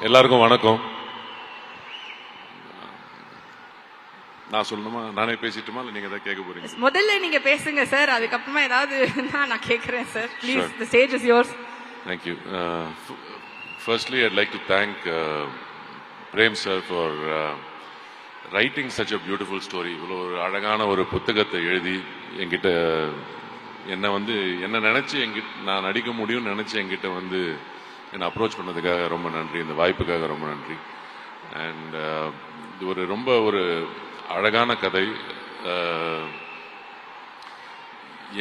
எல்லாருக்கும் வணக்கம். நான் சொல்லணுமா, நானே பேசிட்டுமா, இல்லை நீங்க ஏதாவது கேட்க போறீங்க? முதல்ல நீங்க பேசுங்க சார், அதுக்கப்புறமா ஏதாவது நான் கேட்கிறேன் sir. Please, the stage is yours. Thank you. Firstly, I'd like to thank Prem sir for writing such a beautiful story. இவ்வளோ ஒரு அழகான ஒரு புத்தகத்தை எழுதி என்கிட்ட என்ன நினைச்சு நான் நடிக்க முடியும்னு நினைச்சு என்கிட்ட என்னை அப்ரோச் பண்ணதுக்காக ரொம்ப நன்றி. இந்த வாய்ப்புக்காக ரொம்ப நன்றி. அண்ட் இது ரொம்ப ஒரு அழகான கதை,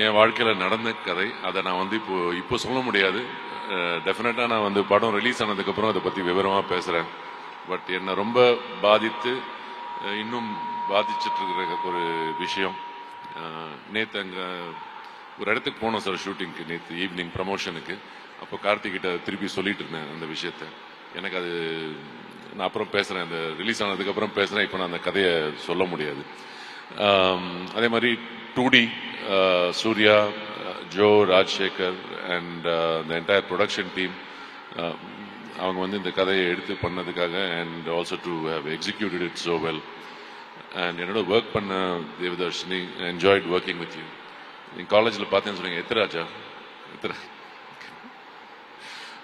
என் வாழ்க்கையில் நடந்த கதை. அதை நான் இப்போ சொல்ல முடியாது. டெஃபினட்டாக நான் படம் ரிலீஸ் ஆனதுக்கப்புறம் அதை பற்றி விவரமாக பேசுகிறேன். பட் என்னை ரொம்ப பாதித்து இன்னும் பாதிச்சுட்டு இருக்கிற ஒரு விஷயம், நேற்று அங்கே ஒரு இடத்துக்கு போனோம் சார் ஷூட்டிங்க்கு, நேற்று ஈவினிங் ப்ரமோஷனுக்கு. அப்போ கார்த்திகிட்ட திருப்பி சொல்லிட்டு இருந்தேன் அந்த விஷயத்த. எனக்கு அது நான் அப்புறம் பேசுகிறேன், அந்த ரிலீஸ் ஆனதுக்கப்புறம் பேசுகிறேன். இப்போ நான் அந்த கதையை சொல்ல முடியாது. அதே மாதிரி 2D, Suriya, Jo, Rajasekar and the entire production team, அவங்க இந்த கதையை எடுத்து பண்ணதுக்காக, and also to have executed it so well. And என்னோட ஒர்க் பண்ண Devadarshini, enjoyed working with you. நீங்கள் காலேஜில் பார்த்தேன்னு சொன்னீங்க, Ethiraja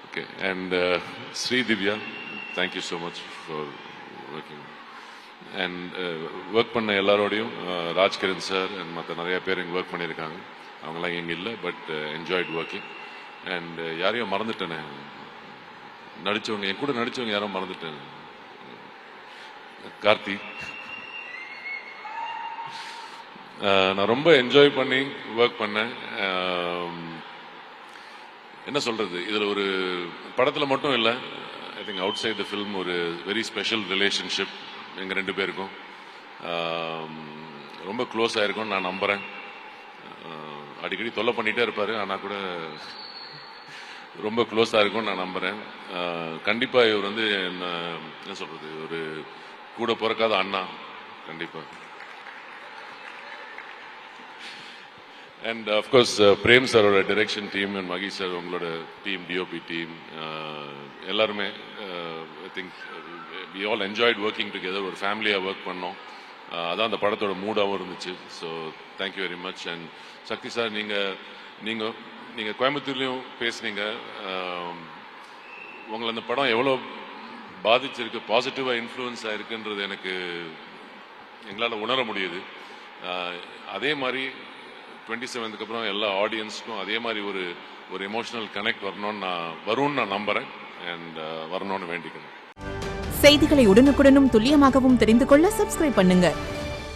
okay. And Sri Divya, thank you so much for working. And work பண்ண எல்லாரோடையும், ராஜ்கிரண் சார் அண்ட் மற்ற நிறைய பேர் இங்கே ஒர்க் பண்ணியிருக்காங்க. அவங்களாம் இங்கே இல்லை, பட் என்ஜாய்ட் ஒர்க்கிங். அண்ட் யாரையும் மறந்துட்டேனே, நடித்தவங்க, என் கூட நடித்தவங்க யாரும் மறந்துட்டேன். கார்த்தி, நான் ரொம்ப என்ஜாய் பண்ணி ஒர்க் பண்ணேன். என்ன சொல்றது, இதில் ஒரு படத்தில் மட்டும் இல்லை, I think out side the film ஒரு வெரி ஸ்பெஷல் ரிலேஷன்ஷிப் எங்கள் ரெண்டு பேருக்கும். ரொம்ப க்ளோஸ் ஆகிருக்கும்னு நான் நம்புகிறேன். அடிக்கடி தொல்லை பண்ணிகிட்டே இருப்பார், ஆனால் கூட ரொம்ப க்ளோஸாக இருக்கும்னு நான் நம்புகிறேன். கண்டிப்பாக இவர் என்ன சொல்கிறது, ஒரு கூட பிறக்காத அண்ணா கண்டிப்பாக. அண்ட் அஃப்கோர்ஸ் பிரேம் சாரோட direction team and Mahi sir, உங்களோட டீம், டிஓபி டீம், எல்லாருமே I think we all enjoyed working together. ஒரு ஃபேமிலியாக ஒர்க் பண்ணோம். அதான் அந்த படத்தோட மூடாகவும் இருந்துச்சு. So thank you very much. And Sakthi sir, நீங்கள் கோயம்புத்தூர்லேயும் பேசுனீங்க. உங்களை அந்த படம் எவ்வளோ பாதிச்சிருக்கு, பாசிட்டிவாக இன்ஃப்ளூயன்ஸ் ஆகிருக்குன்றது எங்களால் உணர முடியுது. அதே மாதிரி 27க்கு அப்புறம் எல்லா ஆடியன்ஸ்க்கும் அதே மாதிரி ஒரு எமோஷனல் கனெக்ட் வரும்னு நான் நம்புறேன். அண்ட் வரணும்னு வேண்டிக்கிறேன். செய்திகளை உடனுக்குடனும் துல்லியமாகவும் தெரிந்து கொள்ள சப்ஸ்கிரைப் பண்ணுங்க.